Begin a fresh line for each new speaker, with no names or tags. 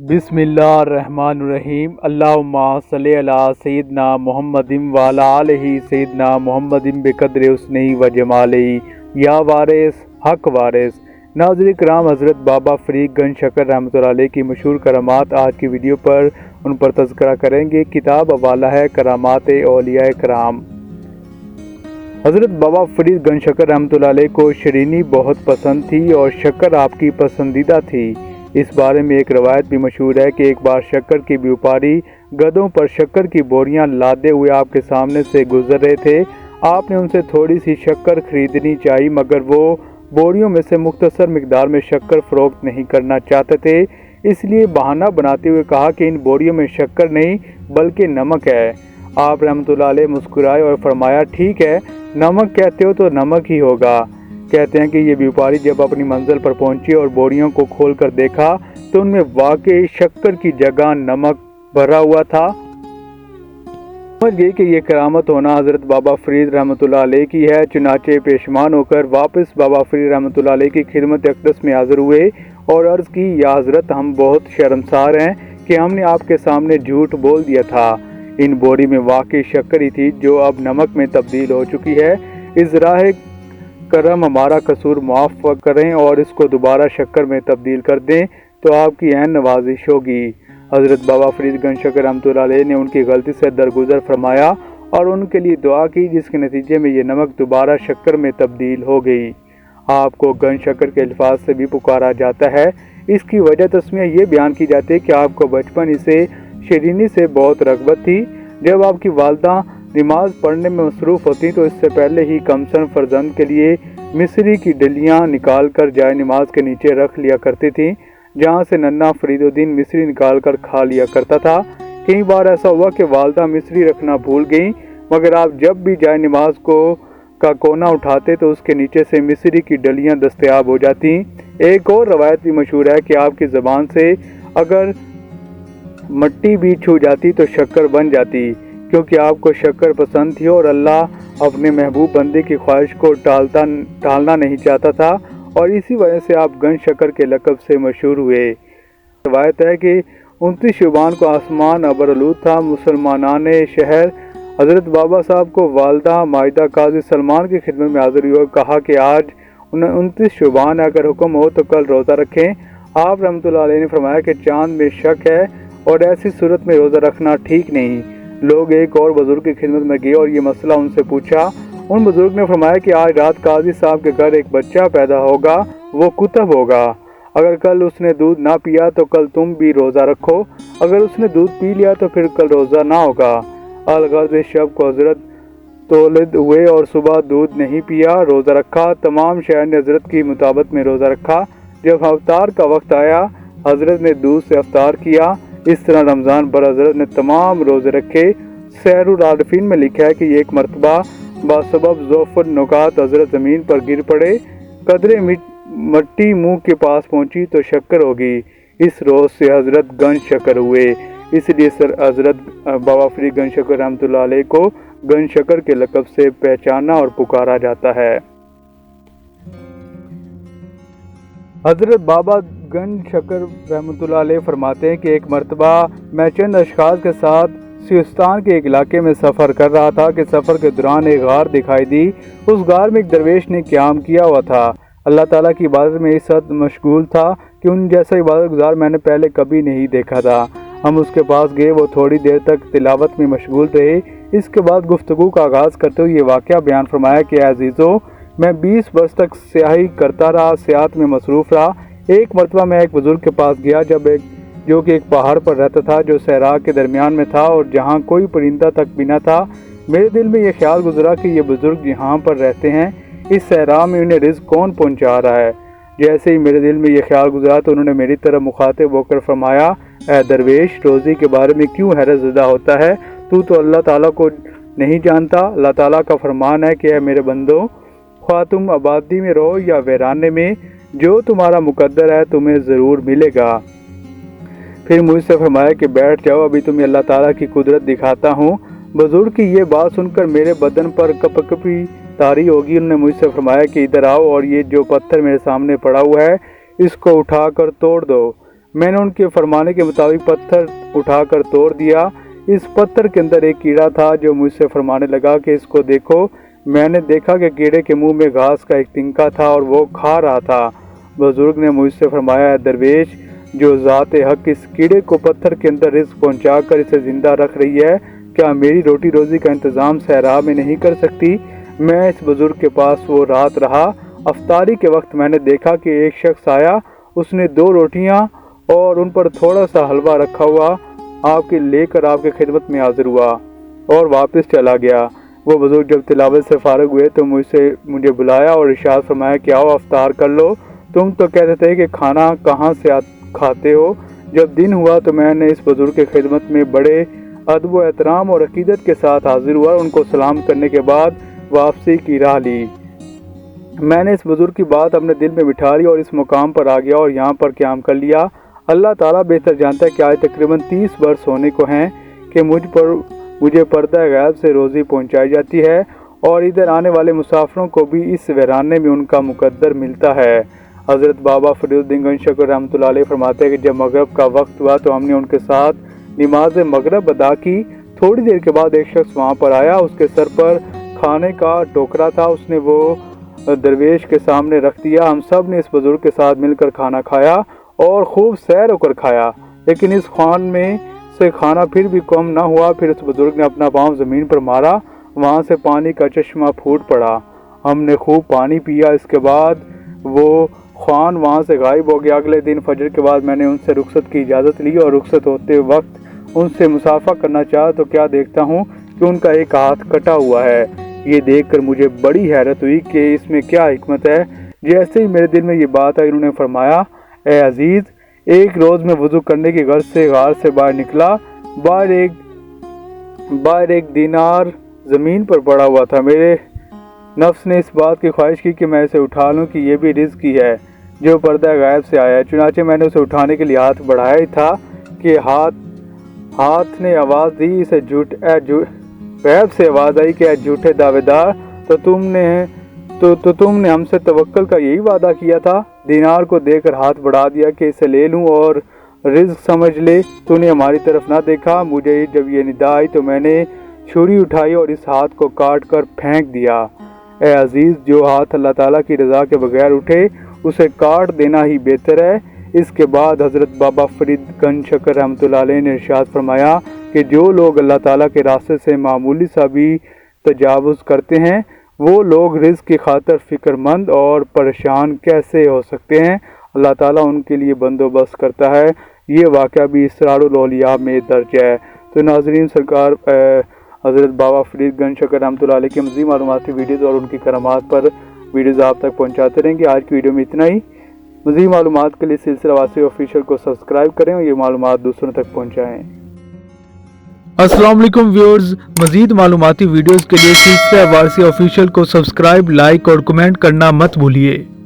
बिस्मिल्लाहिर्रहमानिर्रहीम। अल्लाहुम्मा सल्ली अला सय्यिदना मुहम्मदिन व अला आलिहि सय्यिदना मुहम्मदिन बिक़द्रि हुस्निही व जमालिही या वारिस हक वारिस। नाज़रीन किराम, हज़रत बाबा फ़रीद गंज शकर रहमतुल्लाह अलैह की मशहूर करामात आज की वीडियो पर उन पर तज़किरा करेंगे। किताब हवाला है करामात औलिया कराम। हज़रत बाबा फ़रीद गंज शकर रहमतुल्लाह अलैह को शरीनी बहुत पसंद थी और शक्कर आपकी पसंदीदा थी। इस बारे में एक रवायत भी मशहूर है कि एक बार शक्कर के व्यापारी गधों पर शक्कर की बोरियां लादे हुए आपके सामने से गुजर रहे थे। आपने उनसे थोड़ी सी शक्कर खरीदनी चाहिए, मगर वो बोरियों में से मुख्तसर मिकदार में शक्कर फरोख्त नहीं करना चाहते थे। इसलिए बहाना बनाते हुए कहा कि इन बोरियों में शक्कर नहीं बल्कि नमक है। आप रहमतुल्लाह अलैह मुस्कुराए और फरमाया, ठीक है, नमक कहते हो तो नमक ही होगा। कहते हैं कि ये व्यापारी जब अपनी मंजिल पर पहुंचे और बोरियों को खोलकर देखा तो उनमें वाकई शक्कर की जगह नमक भरा हुआ था। समझ गए कि ये करामत होना हज़रत बाबा फ़रीद रहमतुल्लाह अलैह की है। चुनाचे पेशमान होकर वापस बाबा फ़रीद रहमतुल्लाह अलैह की खिदमत अक़दस में हाज़िर हुए और अर्ज़ की, या हज़रत, हम बहुत शर्मसार हैं कि हमने आपके सामने झूठ बोल दिया था। इन बोरी में वाकई शक्कर ही थी जो अब नमक में तब्दील हो चुकी है। इस राह करम हमारा कसूर माफ़ करें और इसको दोबारा शक्कर में तब्दील कर दें तो आपकी ऐन नवाजिश होगी। हज़रत बाबा फ़रीद गंज शकर रहमतुल्लाह अलैह ने उनकी गलती से दरगुजर फरमाया और उनके लिए दुआ की, जिसके नतीजे में ये नमक दोबारा शक्कर में तब्दील हो गई। आपको गंज शक्कर के अल्फाज से भी पुकारा जाता है। इसकी वजह तस्मिया ये बयान की जाती है कि आपको बचपन से शरीनी से बहुत रग़बत थी। जब आपकी वालदा नमाज पढ़ने में मसरूफ़ होती तो इससे पहले ही कमसन फर्जंद के लिए मिस्री की डलियाँ निकाल कर जाए नमाज के नीचे रख लिया करती थी, जहाँ से नन्ना फरीदुद्दीन मिस्री निकाल कर खा लिया करता था। कई बार ऐसा हुआ कि वालदा मिस्री रखना भूल गई, मगर आप जब भी जाए नमाज का कोना उठाते तो उसके नीचे से मिस्री की डलियाँ दस्तयाब हो जाती। एक और रवायत भी मशहूर है कि आपकी ज़बान से अगर मट्टी भी छू जाती तो शक्कर बन जाती, क्योंकि आपको शक्कर पसंद थी और अल्लाह अपने महबूब बंदे की ख्वाहिश को टालना नहीं चाहता था, और इसी वजह से आप गंज शक्कर के लक़ब से मशहूर हुए। रवायत है कि 29 शुबान को आसमान अबरआलूद था। मुसलमानान शहर हज़रत बाबा साहब को वालदा माहिदा काजी सलमान की खिदमत में हाज़िर हुआ, कहा कि आज 29 शुबान है, अगर हुक्म हो तो कल रोज़ा रखें। आप रहमतुल्लाह अलैह ने फरमाया कि चाँद में शक है और ऐसी सूरत में रोज़ा रखना ठीक नहीं। लोग एक और बुजुर्ग की खिदमत में गए और ये मसला उनसे पूछा। उन बुजुर्ग ने फरमाया कि आज रात काजी साहब के घर एक बच्चा पैदा होगा, वो कुतब होगा। अगर कल उसने दूध ना पिया तो कल तुम भी रोज़ा रखो, अगर उसने दूध पी लिया तो फिर कल रोज़ा ना होगा। अलगर्ज़ शब को हज़रत तौलिद हुए और सुबह दूध नहीं पिया, रोज़ा रखा। तमाम शहर ने हज़रत की मुताबत में रोज़ा रखा। जब अफ्तार का वक्त आया, हज़रत ने दूध से अफ्तार किया। इस तरह रमज़ान पर हज़रत ने तमाम रोज़े रखे। सैरुल आरिफीन में लिखा है कि एक मरतबा बासबब ज़ौफ़ुल नुकात हज़रत ज़मीन पर गिर पड़े, कदरे मट्टी मुंह के पास पहुंची तो शक्कर होगी। इस रोज़ से हज़रत गंज शक्कर हुए, इसलिए हज़रत बाबा फ़रीद गंज शक्कर रहमतुल्लाह अलैह को गंज शक्कर के लक़ब से पहचाना और पुकारा जाता है। हज़रत बाबा गंज शक्कर रहमतुल्लाह अलैह फरमाते हैं कि एक मरतबा मैं चंद अशख़ास के साथ सिस्तान के एक इलाके में सफ़र कर रहा था कि सफ़र के दौरान एक गार दिखाई दी। उस गार में एक दरवेश ने क़याम किया हुआ था। अल्लाह ताला की इबादत में इस हद मशगूल था कि उन जैसा इबादत गुजार मैंने पहले कभी नहीं देखा था। हम उसके पास गए, वो थोड़ी देर तक तिलावत में मशगूल रहे। इसके बाद गुफ्तगू का आगाज़ करते हुए ये वाक़या बयान फरमाया कि अज़ीज़ों, मैं 20 वर्ष तक स्याही करता रहा, सियाहत में मसरूफ़ रहा। एक मरतबा मैं एक बुज़ुर्ग के पास गया जो कि एक पहाड़ पर रहता था जो सहरा के दरमियान में था और जहाँ कोई परिंदा तक भी न था। मेरे दिल में यह ख्याल गुजरा कि ये बुज़ुर्ग यहाँ पर रहते हैं, इस सहरा में उन्हें रिज़्क़ कौन पहुँचा रहा है। जैसे ही मेरे दिल में यह ख्याल गुजरा तो उन्होंने मेरी तरफ मुखातिब होकर फरमाया, ऐ दरवेश, रोज़ी के बारे में क्यों हैरत ज़दा होता है? तू तो अल्लाह ताला को नहीं जानता। अल्लाह ताला का फरमान है कि ऐ मेरे बंदो, ख्वाह तुम आबादी में रहो या वीराने में, जो तुम्हारा मुकद्दर है तुम्हें ज़रूर मिलेगा। फिर मुझसे फरमाया कि बैठ जाओ, अभी तुम्हें अल्लाह ताला की कुदरत दिखाता हूँ। बुजुर्ग की ये बात सुनकर मेरे बदन पर कपकपी तारी होगी। उन्होंने मुझसे फरमाया कि इधर आओ और ये जो पत्थर मेरे सामने पड़ा हुआ है इसको उठाकर तोड़ दो। मैंने उनके फरमाने के मुताबिक पत्थर उठाकर तोड़ दिया। इस पत्थर के अंदर एक कीड़ा था जो मुझसे फरमाने लगा कि इसको देखो। मैंने देखा कि कीड़े के मुंह में घास का एक तिनका था और वो खा रहा था। बुजुर्ग ने मुझसे फरमाया, दरवेश, जो ज़ात हक इस कीड़े को पत्थर के अंदर रिज़्क पहुंचाकर इसे जिंदा रख रही है, क्या मेरी रोटी रोजी का इंतज़ाम सहरा में नहीं कर सकती? मैं इस बुजुर्ग के पास वो रात रहा। अफ्तारी के वक्त मैंने देखा कि एक शख्स आया, उसने 2 रोटियां और उन पर थोड़ा सा हलवा रखा हुआ आपके लेकर आपके खिदमत में हाजिर हुआ और वापस चला गया। वो बुजुर्ग जब तिलावत से फारग हुए तो मुझे बुलाया और इरशाद फरमाया कि आओ अफ्तार कर लो। तुम तो कहते थे कि खाना कहाँ से खाते हो। जब दिन हुआ तो मैंने इस बुजुर्ग के खिदमत में बड़े अदब व एहतराम और अकीदत के साथ हाजिर हुआ। उनको सलाम करने के बाद वापसी की राह ली। मैंने इस बुजुर्ग की बात अपने दिल में बिठा ली और इस मुकाम पर आ गया और यहाँ पर क़याम कर लिया। अल्लाह ताला बेहतर जानता है कि आज तकरीबन 30 वर्ष होने को हैं कि मुझे पर्दा गैब से रोज़ी पहुँचाई जाती है और इधर आने वाले मुसाफिरों को भी इस वीराने में उनका मुकद्दर मिलता है। हज़रत बाबा फरीदुद्दीन गंज शकर रहमतुल्लाह अलैह फरमाते हैं कि जब मगरब का वक्त हुआ तो हमने उनके साथ नमाज मगरब अदा की। थोड़ी देर के बाद एक शख्स वहाँ पर आया। उसके सर पर खाने का टोकरा था। उसने वो दरवेश के सामने रख दिया। हम सब ने इस बुजुर्ग के साथ मिलकर खाना खाया और खूब सैर होकर खाया, लेकिन इस खान में से खाना फिर भी कम ना हुआ। फिर उस बुजुर्ग ने अपना पाँव ज़मीन पर मारा, वहाँ से पानी का चश्मा फूट पड़ा। हमने खूब पानी पिया। इसके बाद वो खान वहाँ से गायब हो गया। अगले दिन फजर के बाद मैंने उनसे रुखसत की इजाज़त ली और रुखसत होते वक्त उनसे मुसाफा करना चाहा तो क्या देखता हूँ कि उनका एक हाथ कटा हुआ है। ये देखकर मुझे बड़ी हैरत हुई कि इसमें क्या हिकमत है। जैसे ही मेरे दिल में ये बात आई, उन्होंने फरमाया, ए अजीज़, एक रोज़ मैं वज़ू करने की गर्ज से गार से बाहर निकला। बाहर एक दीनार ज़मीन पर पड़ा हुआ था। मेरे नफ्स ने इस बात की ख्वाहिश की कि मैं इसे उठा लूँ कि ये भी रिज़्क ही है जो पर्दा गायब से आया है। चुनाचे मैंने उसे उठाने के लिए हाथ बढ़ाया ही था कि हाथ ने आवाज़ दी, इसे गैब से आवाज़ आई कि झूठे दावेदार, तो तुमने हमसे तवक्कल का यही वादा किया था। दीनार को देकर हाथ बढ़ा दिया कि इसे ले लूं और रिज़्क समझ ले। तूने हमारी तरफ ना देखा। मुझे जब ये निदा आई तो मैंने छुरी उठाई और इस हाथ को काट कर फेंक दिया। ए अजीज़, जो हाथ अल्लाह ताला की रज़ा के बगैर उठे उसे काट देना ही बेहतर है। इसके बाद हज़रत बाबा फरीद गंज शकर रहमतुल्लाह अलैह ने इरशाद फरमाया कि जो लोग अल्लाह ताला के रास्ते से मामूली सा भी तजावुज़ करते हैं, वो लोग रिज़्क की खातिर फ़िक्रमंद और परेशान कैसे हो सकते हैं। अल्लाह ताला उनके लिए बंदोबस्त करता है। ये वाक़या भी इसरारुल औलिया में दर्ज है। तो नाज़रीन, सरकार हज़रत बाबा फरीद गंज शकर रहमतुल्लाह अलैह की मज़ीद मालूमाती वीडियोज़ और उनकी करामात पर वीडियोज़ आप तक पहुँचाते रहेंगे। आज की वीडियो में इतना ही। मज़ीद मालूमात के लिए सिलसिला वासी ऑफिशियल को सब्सक्राइब करें और ये मालूमात दूसरों तक पहुँचाएँ।
अस्सलाम वालेकुम व्यूअर्स, मज़ीद मालूमाती वीडियोज़ के लिए सिलसिला वासी ऑफिशियल को सब्सक्राइब, लाइक और कमेंट करना मत भूलिए।